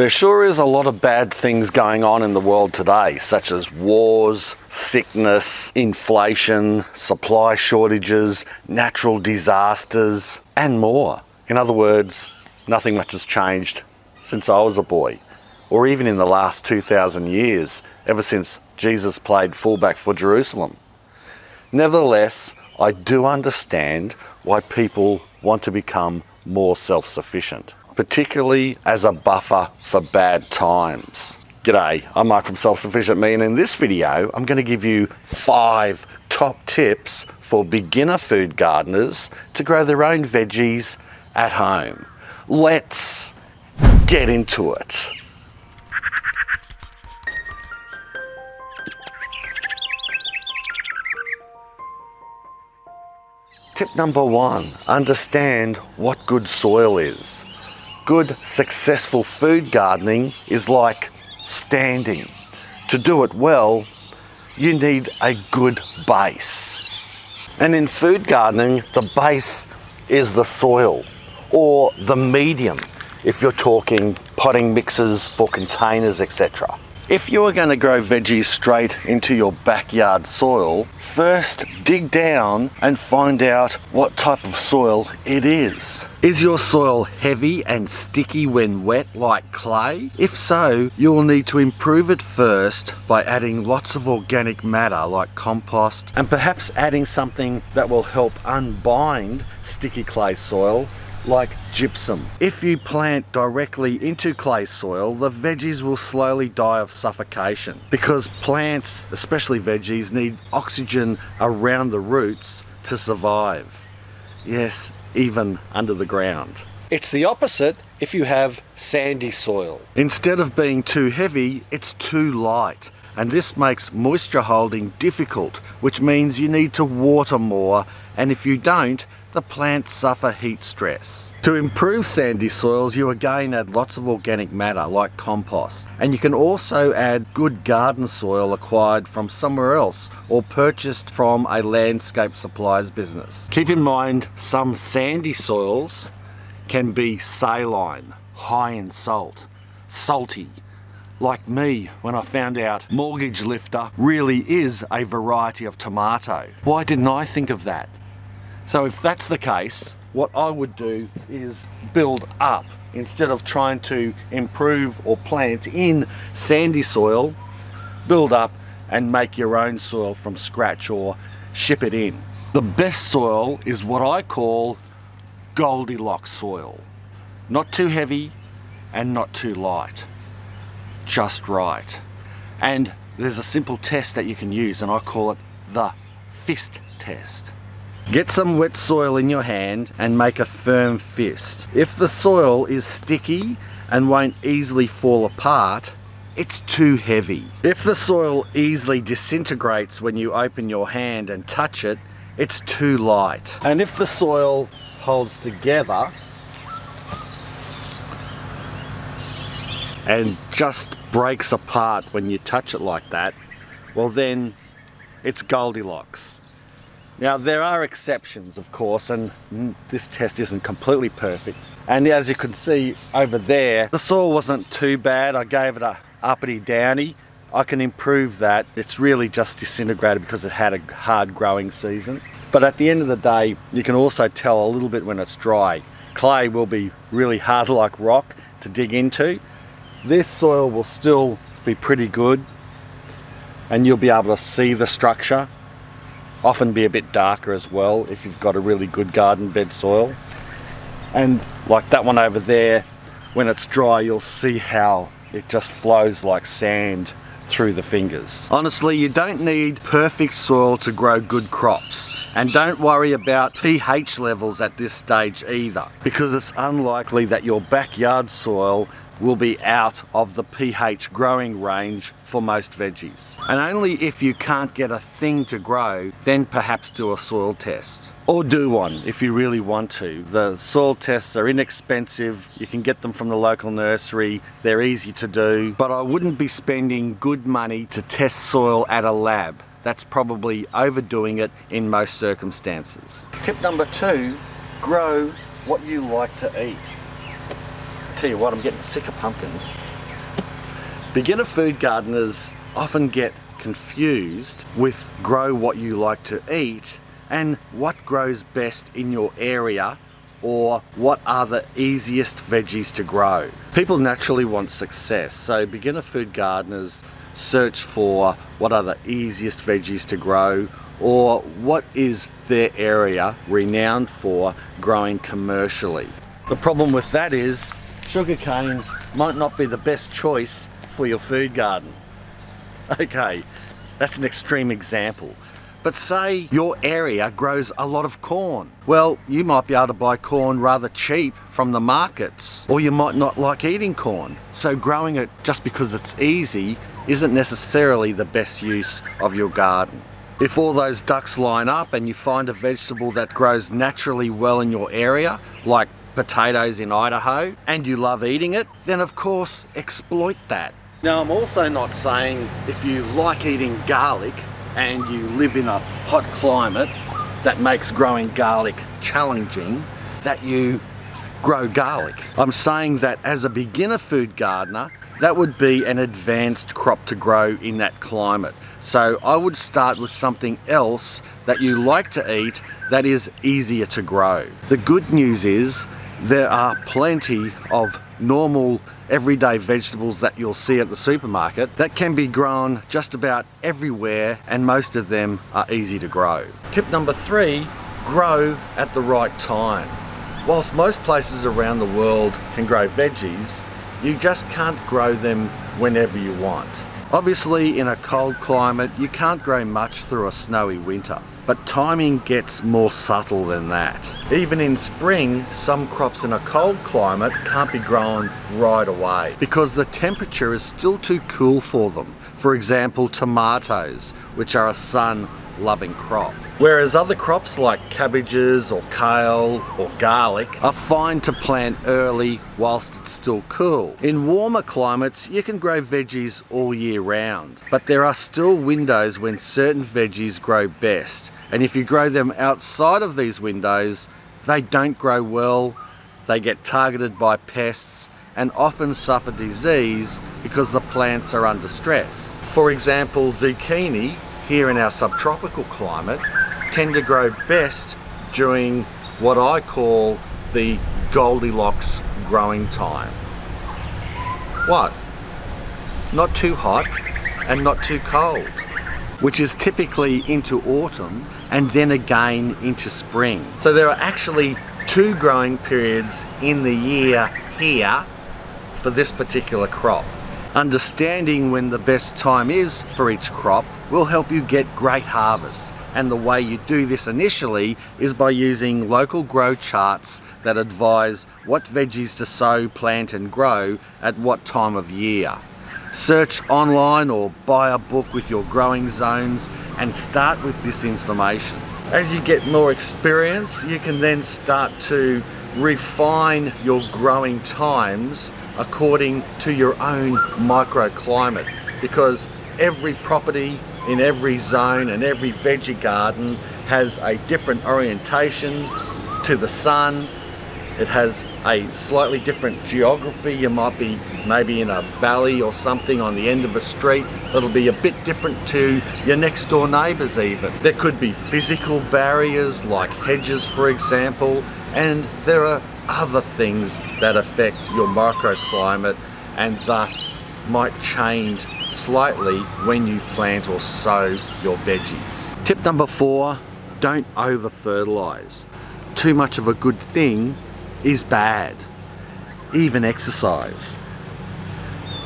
There sure is a lot of bad things going on in the world today, such as wars, sickness, inflation, supply shortages, natural disasters, and more. In other words, nothing much has changed since I was a boy, or even in the last 2,000 years, ever since Jesus played fullback for Jerusalem. Nevertheless, I do understand why people want to become more self-sufficient, particularly as a buffer for bad times. G'day, I'm Mike from Self-Sufficient Me, and in this video I'm going to give you 5 top tips for beginner food gardeners to grow their own veggies at home. Let's get into it. Tip number 1, understand what good soil is. Good, successful food gardening is like standing. To do it well, you need a good base. And in food gardening, the base is the soil, or the medium, if you're talking potting mixes for containers, etc. If you are going to grow veggies straight into your backyard soil, first dig down and find out what type of soil it is. Is your soil heavy and sticky when wet like clay? If so, you will need to improve it first by adding lots of organic matter like compost, and perhaps adding something that will help unbind sticky clay soil like gypsum. If you plant directly into clay soil, the veggies will slowly die of suffocation, because plants, especially veggies, need oxygen around the roots to survive. Yes, even under the ground. It's the opposite if you have sandy soil. Instead of being too heavy, it's too light, and this makes moisture holding difficult, which means you need to water more, and if you don't, the plants suffer heat stress. To improve sandy soils, you again add lots of organic matter like compost, and you can also add good garden soil acquired from somewhere else or purchased from a landscape supplies business. Keep in mind, some sandy soils can be saline, high in salt, salty. Like me, when I found out Mortgage Lifter really is a variety of tomato. Why didn't I think of that? So if that's the case, what I would do is build up. Instead of trying to improve or plant in sandy soil, build up and make your own soil from scratch or ship it in. The best soil is what I call Goldilocks soil. Not too heavy and not too light. Just right. And there's a simple test that you can use, and I call it the fist test. Get some wet soil in your hand and make a firm fist. If the soil is sticky and won't easily fall apart, it's too heavy. If the soil easily disintegrates when you open your hand and touch it, it's too light. And if the soil holds together and just breaks apart when you touch it like that, well then it's Goldilocks. Now there are exceptions, of course, and this test isn't completely perfect. And as you can see over there, the soil wasn't too bad. I gave it a uppity downy. I can improve that. It's really just disintegrated because it had a hard growing season. But at the end of the day, you can also tell a little bit when it's dry. Clay will be really hard like rock to dig into. This soil will still be pretty good, and you'll be able to see the structure. Often be a bit darker as well if you've got a really good garden bed soil. And like that one over there, when it's dry, you'll see how it just flows like sand through the fingers. Honestly, you don't need perfect soil to grow good crops. And don't worry about pH levels at this stage either, because it's unlikely that your backyard soil will be out of the pH growing range for most veggies. And only if you can't get a thing to grow, then perhaps do a soil test. Or do one if you really want to. The soil tests are inexpensive, you can get them from the local nursery, they're easy to do, but I wouldn't be spending good money to test soil at a lab. That's probably overdoing it in most circumstances. Tip number 2, grow what you like to eat. Tell you what, I'm getting sick of pumpkins. Beginner food gardeners often get confused with grow what you like to eat and what grows best in your area, or what are the easiest veggies to grow. People naturally want success, so beginner food gardeners search for what are the easiest veggies to grow, or what is their area renowned for growing commercially. The problem with that is sugarcane might not be the best choice for your food garden. Okay, that's an extreme example. But say your area grows a lot of corn. Well, you might be able to buy corn rather cheap from the markets, or you might not like eating corn. So growing it just because it's easy isn't necessarily the best use of your garden. If all those ducks line up and you find a vegetable that grows naturally well in your area, like potatoes in Idaho, and you love eating it, then of course exploit that. Now, I'm also not saying if you like eating garlic and you live in a hot climate that makes growing garlic challenging, that you grow garlic. I'm saying that as a beginner food gardener, that would be an advanced crop to grow in that climate. So I would start with something else that you like to eat that is easier to grow. The good news is there are plenty of normal everyday vegetables that you'll see at the supermarket that can be grown just about everywhere, and most of them are easy to grow. Tip number 3, grow at the right time. Whilst most places around the world can grow veggies, you just can't grow them whenever you want. Obviously, in a cold climate, you can't grow much through a snowy winter, but timing gets more subtle than that. Even in spring, some crops in a cold climate can't be grown right away because the temperature is still too cool for them. For example, tomatoes, which are a sun-loving crop. Whereas other crops like cabbages or kale or garlic are fine to plant early whilst it's still cool. In warmer climates, you can grow veggies all year round, but there are still windows when certain veggies grow best. And if you grow them outside of these windows, they don't grow well, they get targeted by pests, and often suffer disease because the plants are under stress. For example, zucchini, here in our subtropical climate, tend to grow best during what I call the Goldilocks growing time. What? Not too hot and not too cold, which is typically into autumn and then again into spring. So there are actually 2 growing periods in the year here for this particular crop. Understanding when the best time is for each crop will help you get great harvests. And the way you do this initially is by using local grow charts that advise what veggies to sow, plant and grow at what time of year. Search online or buy a book with your growing zones and start with this information. As you get more experience, you can then start to refine your growing times according to your own microclimate, because every property in every zone and every veggie garden has a different orientation to the sun. It has a slightly different geography. You might be maybe in a valley or something on the end of a street that'll be a bit different to your next door neighbours even. There could be physical barriers like hedges, for example, and there are other things that affect your microclimate and thus might change slightly when you plant or sow your veggies. Tip number 4, don't over fertilize. Too much of a good thing is bad. Even exercise.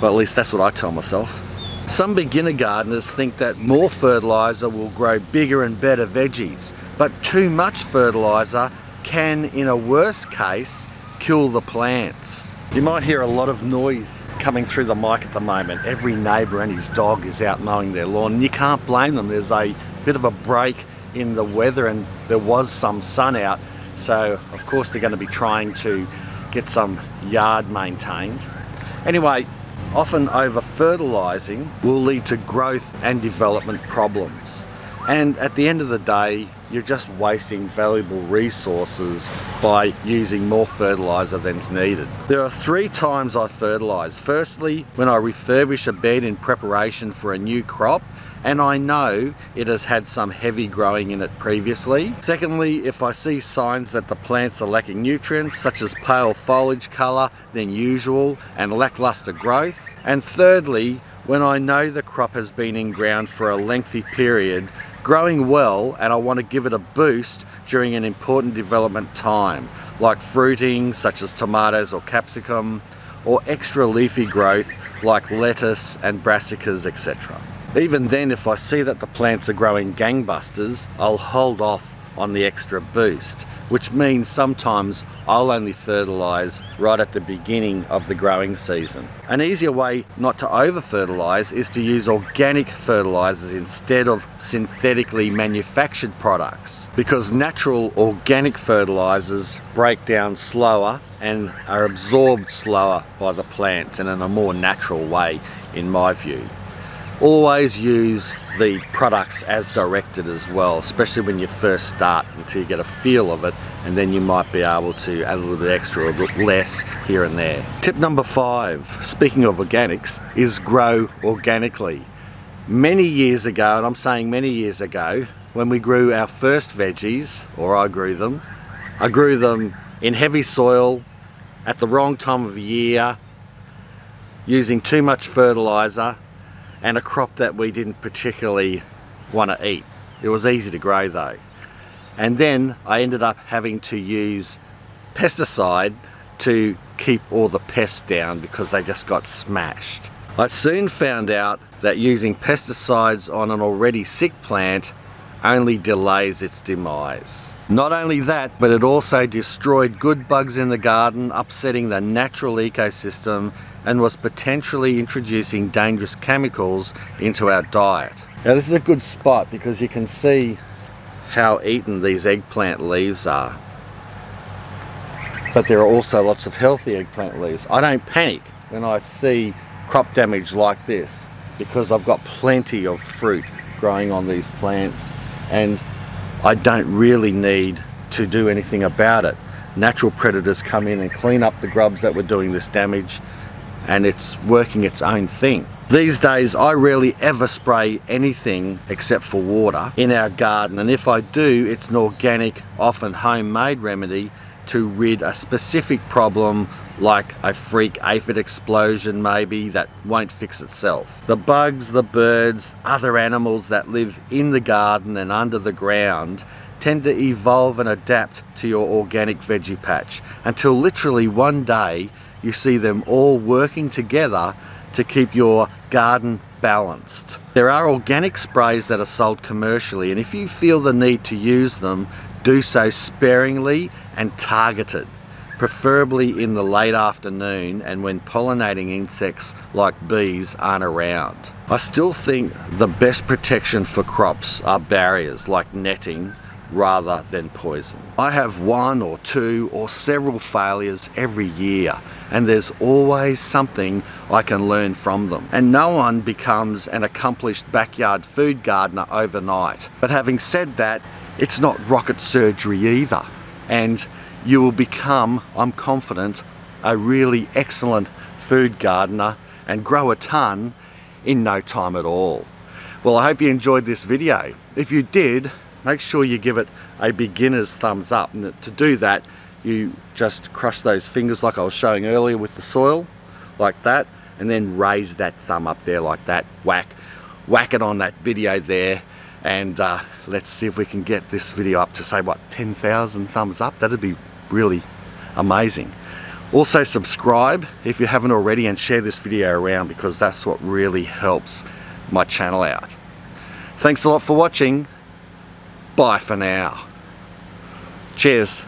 Well, at least that's what I tell myself. Some beginner gardeners think that more fertilizer will grow bigger and better veggies, but too much fertilizer can, in a worst case, kill the plants. You might hear a lot of noise coming through the mic at the moment. Every neighbour and his dog is out mowing their lawn, and you can't blame them. There's a bit of a break in the weather and there was some sun out, so of course they're going to be trying to get some yard maintained. Anyway, often over fertilising will lead to growth and development problems. And at the end of the day, you're just wasting valuable resources by using more fertilizer than's needed. There are 3 times I fertilize. Firstly, when I refurbish a bed in preparation for a new crop and I know it has had some heavy growing in it previously. Secondly, if I see signs that the plants are lacking nutrients such as pale foliage colour than usual and lackluster growth. And thirdly, when I know the crop has been in ground for a lengthy period, growing well, and I want to give it a boost during an important development time, like fruiting such as tomatoes or capsicum, or extra leafy growth like lettuce and brassicas, etc. Even then, if I see that the plants are growing gangbusters, I'll hold off on the extra boost, which means sometimes I'll only fertilize right at the beginning of the growing season. An easier way not to over fertilize is to use organic fertilizers instead of synthetically manufactured products, because natural organic fertilizers break down slower and are absorbed slower by the plants and in a more natural way, in my view. Always use the products as directed as well, especially when you first start, until you get a feel of it, and then you might be able to add a little bit extra or a bit less here and there. Tip number 5, speaking of organics, is grow organically. Many years ago, and I'm saying many years ago, when we grew our first veggies, or I grew them in heavy soil at the wrong time of year, using too much fertilizer, and a crop that we didn't particularly want to eat. It was easy to grow though. And then I ended up having to use pesticide to keep all the pests down because they just got smashed. I soon found out that using pesticides on an already sick plant only delays its demise. Not only that, but it also destroyed good bugs in the garden, upsetting the natural ecosystem, and was potentially introducing dangerous chemicals into our diet. Now this is a good spot because you can see how eaten these eggplant leaves are. But there are also lots of healthy eggplant leaves. I don't panic when I see crop damage like this because I've got plenty of fruit growing on these plants and I don't really need to do anything about it. Natural predators come in and clean up the grubs that were doing this damage, and it's working its own thing. These days I rarely ever spray anything except for water in our garden, and if I do, it's an organic, often homemade remedy to rid a specific problem like a freak aphid explosion maybe that won't fix itself. The bugs, the birds, other animals that live in the garden and under the ground tend to evolve and adapt to your organic veggie patch until literally one day you see them all working together to keep your garden balanced. There are organic sprays that are sold commercially, and if you feel the need to use them, do so sparingly and targeted, preferably in the late afternoon and when pollinating insects like bees aren't around. I still think the best protection for crops are barriers like netting rather than poison. I have 1 or 2 or several failures every year, and there's always something I can learn from them. And no one becomes an accomplished backyard food gardener overnight. But having said that, it's not rocket surgery either. And you will become, I'm confident, a really excellent food gardener and grow a ton in no time at all. Well, I hope you enjoyed this video. If you did, make sure you give it a beginner's thumbs up. And to do that, you just crush those fingers like I was showing earlier with the soil, like that, and then raise that thumb up there like that, whack it on that video there, and let's see if we can get this video up to, say, what, 10,000 thumbs up. That'd be really amazing. Also subscribe if you haven't already, and share this video around because that's what really helps my channel out. Thanks a lot for watching. Bye for now. Cheers.